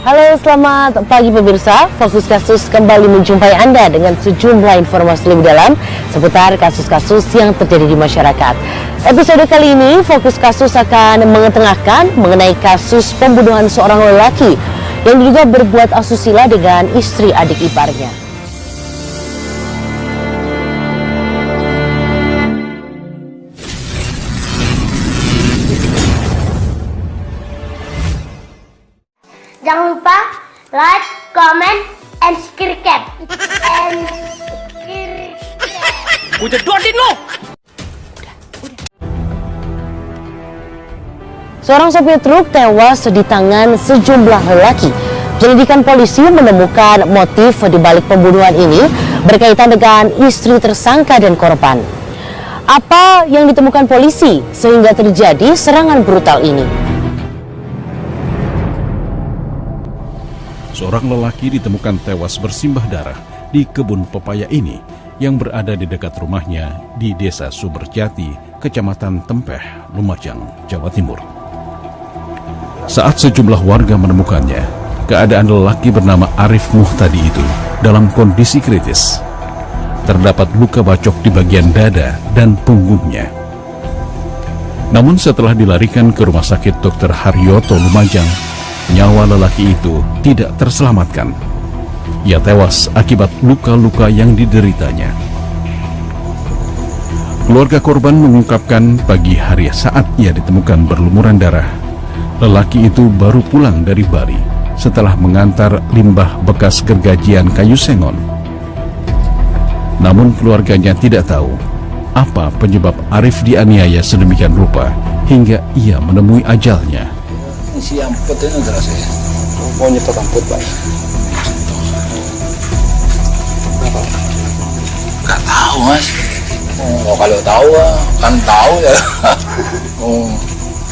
Halo, selamat pagi pemirsa. Fokus Kasus kembali menjumpai Anda dengan sejumlah informasi lebih dalam seputar kasus-kasus yang terjadi di masyarakat. Episode kali ini, Fokus Kasus akan mengetengahkan mengenai kasus pembunuhan seorang lelaki yang diduga berbuat asusila dengan istri adik iparnya. Jangan lupa like, comment, and subscribe. Udah doain lo. Seorang sopir truk tewas di tangan sejumlah lelaki. Penyelidikan polisi menemukan motif di balik pembunuhan ini berkaitan dengan istri tersangka dan korban. Apa yang ditemukan polisi sehingga terjadi serangan brutal ini? Seorang lelaki ditemukan tewas bersimbah darah di kebun pepaya ini yang berada di dekat rumahnya di Desa Sumberjati, Kecamatan Tempeh, Lumajang, Jawa Timur. Saat sejumlah warga menemukannya, keadaan lelaki bernama Arif Muhtadi itu dalam kondisi kritis. Terdapat luka bacok di bagian dada dan punggungnya. Namun setelah dilarikan ke Rumah Sakit Dr. Haryoto Lumajang, nyawa lelaki itu tidak terselamatkan. Ia tewas akibat luka-luka yang dideritanya. Keluarga korban mengungkapkan pagi hari saat ia ditemukan berlumuran darah, lelaki itu baru pulang dari Bali setelah mengantar limbah bekas gergajian kayu sengon. Namun keluarganya tidak tahu apa penyebab Arif dianiaya sedemikian rupa hingga ia menemui ajalnya. Isi amput ini terasa ya? Mau nyetok amput Pak? Gak tahu Mas. Oh, kalau tahu kan tahu ya. Oh,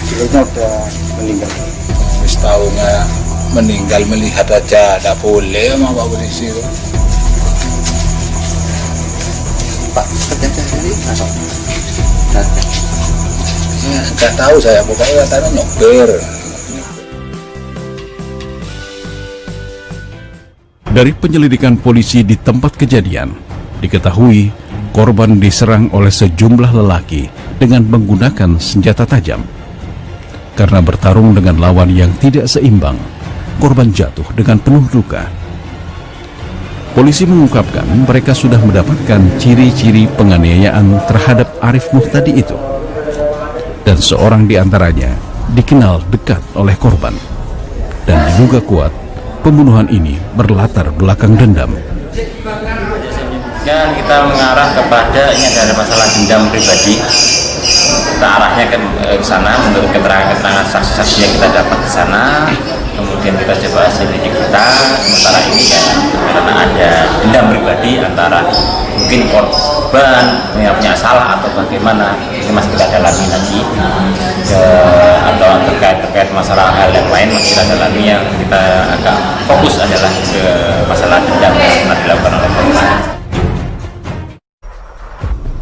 sebelumnya udah meninggal. Wis tahunya meninggal melihat aja, tidak boleh sama Pak Polisi itu. Pak, terjadi ini masuk. Ya, nggak tahu saya, pokoknya katanya nokter. Dari penyelidikan polisi di tempat kejadian, diketahui korban diserang oleh sejumlah lelaki dengan menggunakan senjata tajam. Karena bertarung dengan lawan yang tidak seimbang, korban jatuh dengan penuh luka. Polisi mengungkapkan mereka sudah mendapatkan ciri-ciri penganiayaan terhadap Arif Muhtadi itu. Dan seorang di antaranya dikenal dekat oleh korban. Dan diduga kuat pembunuhan ini berlatar belakang dendam. Dan kita mengarah kepada ini adalah masalah dendam pribadi. Kita arahnya ke sana menurut keterangan saksi-saksi yang kita dapat di sana. Kemudian kita coba selidiki kita. Sementara ini kan karena ada dendam pribadi antara mungkin korban yang punya salah atau bagaimana, ini masih kita dalami lagi. Atau terkait masalah hal yang lain masih kita dalami. Yang kita agak fokus adalah ke masalah dendam yang pernah dilakukan oleh korban.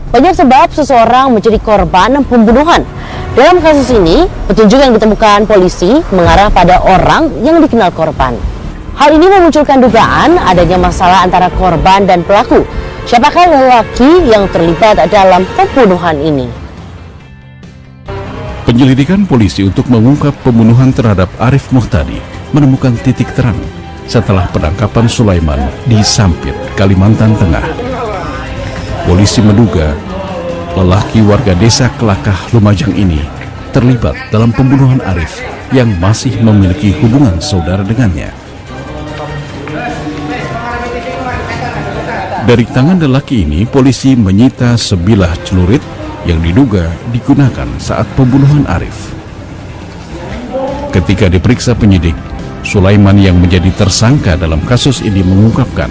Banyak sebab seseorang menjadi korban pembunuhan. Dalam kasus ini, petunjuk yang ditemukan polisi mengarah pada orang yang dikenal korban. Hal ini memunculkan dugaan adanya masalah antara korban dan pelaku. Siapakah lelaki yang terlibat dalam pembunuhan ini? Penyelidikan polisi untuk mengungkap pembunuhan terhadap Arif Muhtadi menemukan titik terang setelah penangkapan Sulaiman di Sampit, Kalimantan Tengah. Polisi menduga lelaki warga desa Kelakah, Lumajang ini terlibat dalam pembunuhan Arif yang masih memiliki hubungan saudara dengannya. Dari tangan lelaki ini, polisi menyita sebilah celurit yang diduga digunakan saat pembunuhan Arif. Ketika diperiksa penyidik, Sulaiman yang menjadi tersangka dalam kasus ini mengungkapkan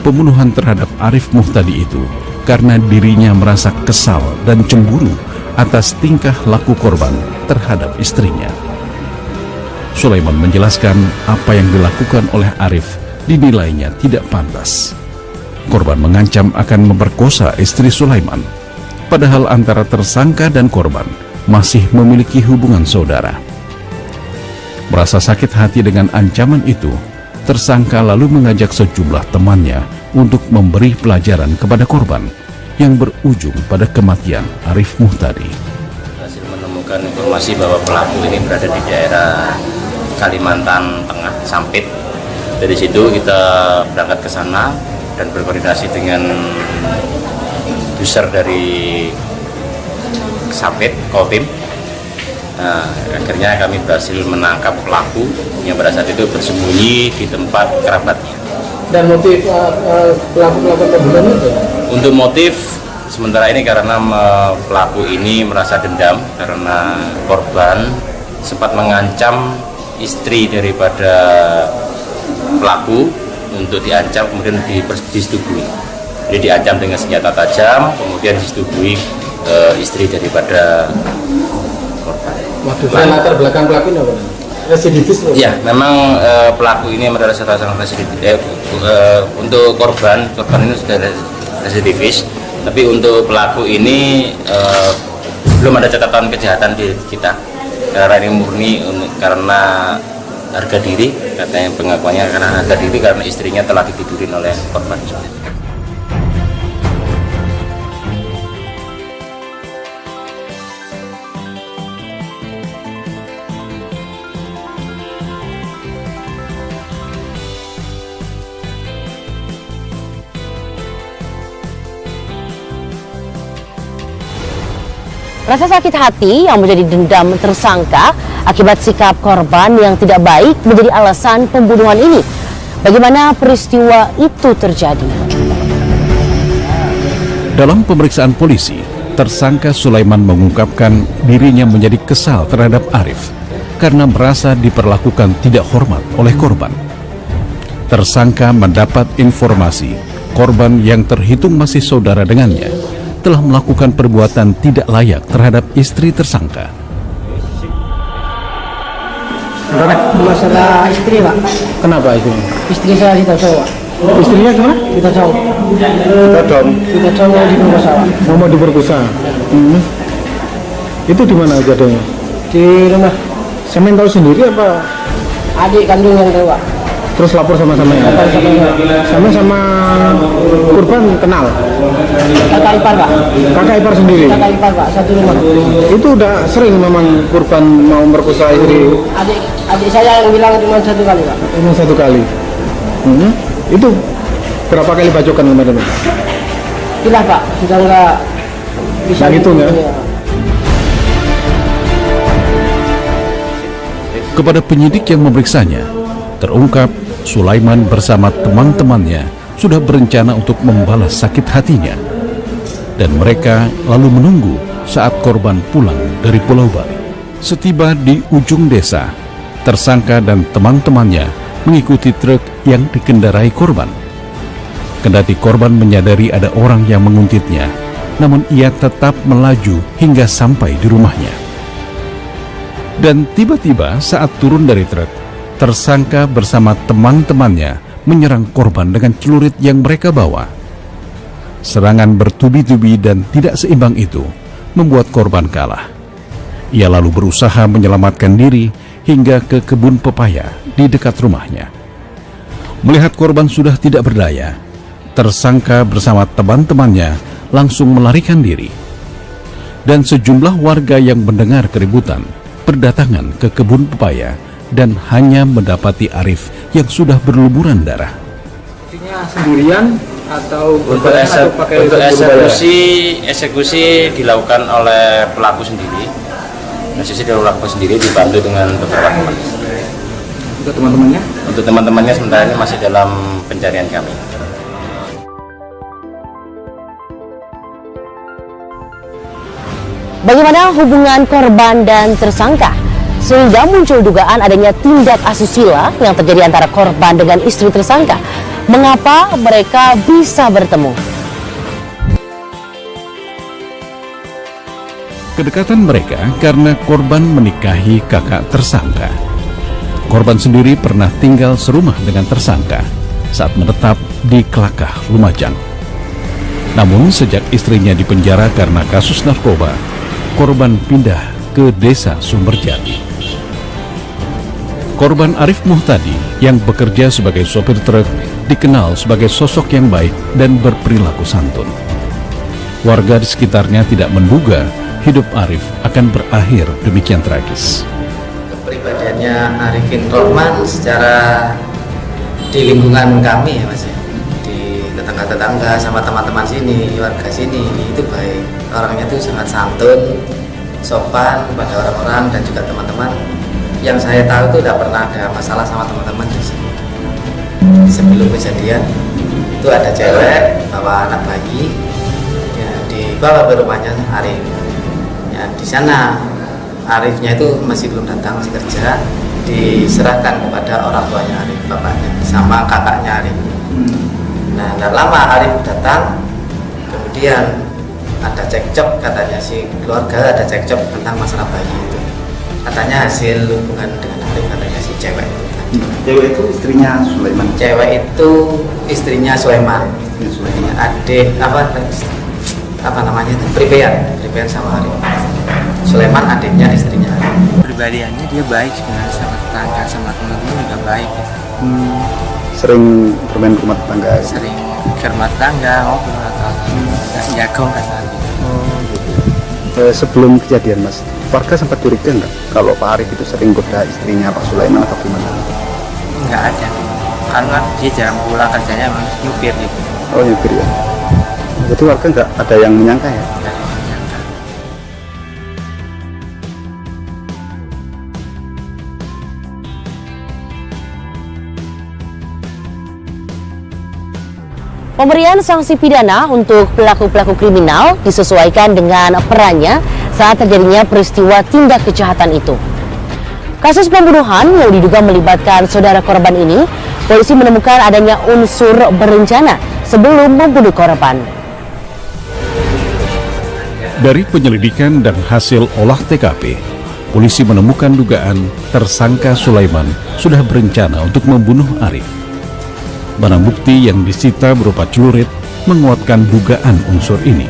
pembunuhan terhadap Arif Muhtadi itu karena dirinya merasa kesal dan cemburu atas tingkah laku korban terhadap istrinya. Sulaiman menjelaskan apa yang dilakukan oleh Arif dinilainya tidak pantas. Korban mengancam akan memperkosa istri Sulaiman, padahal antara tersangka dan korban masih memiliki hubungan saudara. Merasa sakit hati dengan ancaman itu, tersangka lalu mengajak sejumlah temannya untuk memberi pelajaran kepada korban yang berujung pada kematian Arif Muhtadi. Berhasil menemukan informasi bahwa pelaku ini berada di daerah Kalimantan Tengah, Sampit. Dari situ kita berangkat ke sana dan berkoordinasi dengan user dari Sampit, Kodim. Nah, akhirnya kami berhasil menangkap pelaku yang pada saat itu bersembunyi di tempat kerabatnya. Dan motif pelaku pembunuhan itu? Untuk motif sementara ini karena pelaku ini merasa dendam karena korban sempat mengancam istri daripada pelaku untuk diancam kemudian disetubui. Jadi diancam dengan senjata tajam kemudian disetubui istri daripada korban. Waktu latar belakang pelaku ini apa? Residivis? Ya, memang pelaku ini adalah seorang residivis. Untuk korban ini sudah residivis, tapi untuk pelaku ini belum ada catatan kejahatan di kita. Karena ini murni karena harga diri, katanya pengakuannya karena harga diri karena istrinya telah ditidurin oleh korban. Rasa sakit hati yang menjadi dendam tersangka akibat sikap korban yang tidak baik menjadi alasan pembunuhan ini. Bagaimana peristiwa itu terjadi? Dalam pemeriksaan polisi, tersangka Sulaiman mengungkapkan dirinya menjadi kesal terhadap Arif karena merasa diperlakukan tidak hormat oleh korban. Tersangka mendapat informasi korban yang terhitung masih saudara dengannya telah melakukan perbuatan tidak layak terhadap istri tersangka. Masalah istri, Pak. Kenapa itu? Istri saya kita cowok. Istrinya gimana? Kita cowok. Kita cowok diperkosa. Mau diperkosa. Itu di mana kejadiannya? Di rumah. Semen tahu sendiri apa? Adik kandung yang tahu, Pak. Terus lapor sama-sama ya? Sama korban kenal? Kakak ipar, Pak. Kakak ipar sendiri? Kakak ipar, Pak, satu rumah. Itu udah sering memang korban mau merkosa istri? Adik saya yang bilang cuma satu kali, Pak. Cuma satu kali? Itu berapa kali bacokan kemarin? Tidak, Pak, sudah nggak bisa hitung ya? Kepada penyidik yang memeriksanya, terungkap Sulaiman bersama teman-temannya sudah berencana untuk membalas sakit hatinya. Dan mereka lalu menunggu saat korban pulang dari Pulau Bali. Setiba di ujung desa, tersangka dan teman-temannya mengikuti truk yang dikendarai korban. Kendati korban menyadari ada orang yang menguntitnya, namun ia tetap melaju hingga sampai di rumahnya. Dan tiba-tiba saat turun dari truk, tersangka bersama teman-temannya menyerang korban dengan celurit yang mereka bawa. Serangan bertubi-tubi dan tidak seimbang itu membuat korban kalah. Ia lalu berusaha menyelamatkan diri hingga ke kebun pepaya di dekat rumahnya. Melihat korban sudah tidak berdaya, tersangka bersama teman-temannya langsung melarikan diri. Dan sejumlah warga yang mendengar keributan berdatangan ke kebun pepaya dan hanya mendapati Arif yang sudah berlumuran darah. Sendirian atau untuk eksekusi dilakukan oleh pelaku sendiri. Eksekusi dari pelaku sendiri dibantu dengan beberapa teman. Untuk teman-temannya? Untuk teman-temannya sementara ini masih dalam pencarian kami. Bagaimana hubungan korban dan tersangka? Sehingga muncul dugaan adanya tindak asusila yang terjadi antara korban dengan istri tersangka. Mengapa mereka bisa bertemu? Kedekatan mereka karena korban menikahi kakak tersangka. Korban sendiri pernah tinggal serumah dengan tersangka saat menetap di Kelakah, Lumajang. Namun sejak istrinya dipenjara karena kasus narkoba, korban pindah ke desa Sumberjati. Korban Arif Muhtadi yang bekerja sebagai sopir truk dikenal sebagai sosok yang baik dan berperilaku santun. Warga di sekitarnya tidak menduga hidup Arif akan berakhir demikian tragis. Kepribadiannya Arifin Rohman secara di lingkungan kami ya Mas ya, di tetangga-tetangga sama teman-teman sini, warga sini itu baik. Orangnya itu sangat santun, sopan kepada orang-orang dan juga teman-teman. Yang saya tahu itu tidak pernah ada masalah sama teman-teman di sini. Sebelum kejadian itu ada cewek bawa anak bayi, ya, dibawa ke rumahnya Arif. Ya, di sana Arifnya itu masih belum datang, masih kerja, diserahkan kepada orang tuanya Arif, bapaknya sama kakaknya Arif. Nah, tidak lama Arif datang, kemudian ada cekcok, katanya si keluarga ada cekcok tentang masalah bayi itu. Katanya hasil hubungan dengan Arif, katanya si cewek itu. Cewek itu istrinya Sulaiman. Cewek itu istrinya Sulaiman. Adik apa namanya itu? Pripean sama Arif. Sulaiman adiknya istrinya Arif. Pribadiannya dia baik sebenarnya, sama tetangga sama teman-teman juga baik. Sering bermain ke rumah tetangga. Sering ke rumah tetangga ngobrol atau jagong kata gitu. Sebelum kejadian Mas, warga sempat curiga nggak kalau Pak Arif itu sering goda istrinya Pak Sulaiman atau gimana? Nggak ada, karena dia jarang pulang, kerjanya memang nyupir gitu. Oh nyupir ya. Jadi warga nggak ada yang menyangka ya? Nggak ada yang menyangka. Pemberian sanksi pidana untuk pelaku-pelaku kriminal disesuaikan dengan perannya saat terjadinya peristiwa tindak kejahatan itu. Kasus pembunuhan yang diduga melibatkan saudara korban ini, polisi menemukan adanya unsur berencana sebelum membunuh korban. Dari penyelidikan dan hasil olah TKP, polisi menemukan dugaan tersangka Sulaiman sudah berencana untuk membunuh Arif. Barang bukti yang disita berupa celurit menguatkan dugaan unsur ini.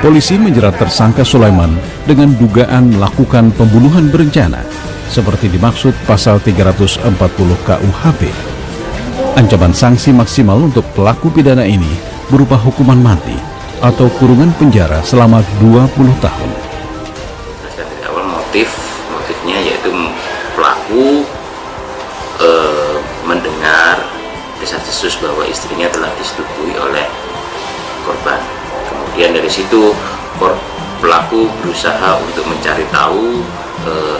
Polisi menjerat tersangka Sulaiman dengan dugaan melakukan pembunuhan berencana seperti dimaksud pasal 340 KUHP. Ancaman sanksi maksimal untuk pelaku pidana ini berupa hukuman mati atau kurungan penjara selama 20 tahun. Dari awal motifnya yaitu pelaku mendengar desas-desus bahwa istrinya telah disetujui oleh korban. Kemudian dari situ pelaku berusaha untuk mencari tahu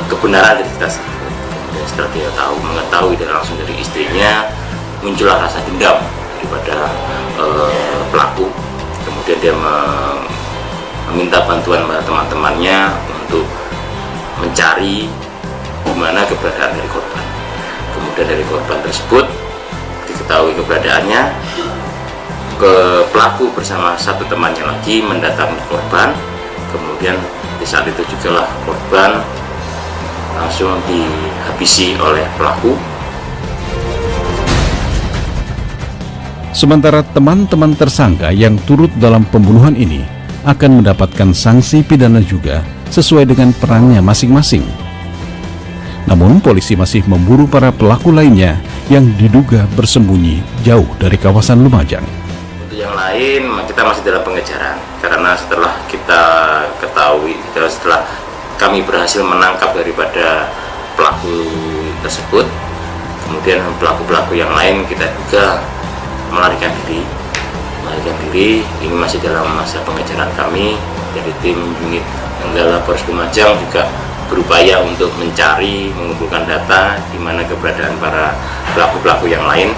kebenaran identitas. Kemudian setelah dia mengetahui dan langsung dari istrinya, muncullah rasa dendam daripada pelaku. Kemudian dia meminta bantuan pada teman-temannya untuk mencari di mana keberadaan dari korban. Kemudian dari korban tersebut diketahui keberadaannya, pelaku bersama satu temannya lagi mendatangi korban. Kemudian di saat itu juga lah korban langsung dihabisi oleh pelaku. Sementara teman-teman tersangka yang turut dalam pembunuhan ini akan mendapatkan sanksi pidana juga sesuai dengan perannya masing-masing. Namun polisi masih memburu para pelaku lainnya yang diduga bersembunyi jauh dari kawasan Lumajang. Untuk yang lain kita masih dalam pengejaran, karena setelah kita ketahui, setelah kami berhasil menangkap daripada pelaku tersebut, kemudian pelaku-pelaku yang lain kita juga melarikan diri. Ini masih dalam masa pengejaran kami. Jadi tim unit Nenggala Polres Lumajang juga berupaya untuk mencari, mengumpulkan data di mana keberadaan para pelaku-pelaku yang lain,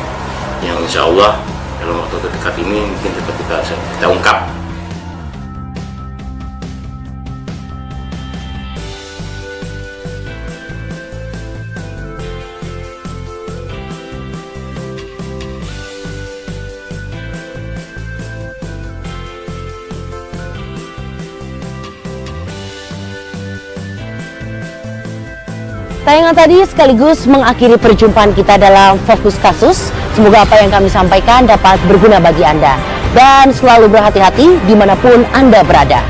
yang insya Allah dalam waktu dekat ini mungkin dapat kita ungkap. Tayangan tadi sekaligus mengakhiri perjumpaan kita dalam Fokus Kasus. Semoga apa yang kami sampaikan dapat berguna bagi Anda. Dan selalu berhati-hati dimanapun Anda berada.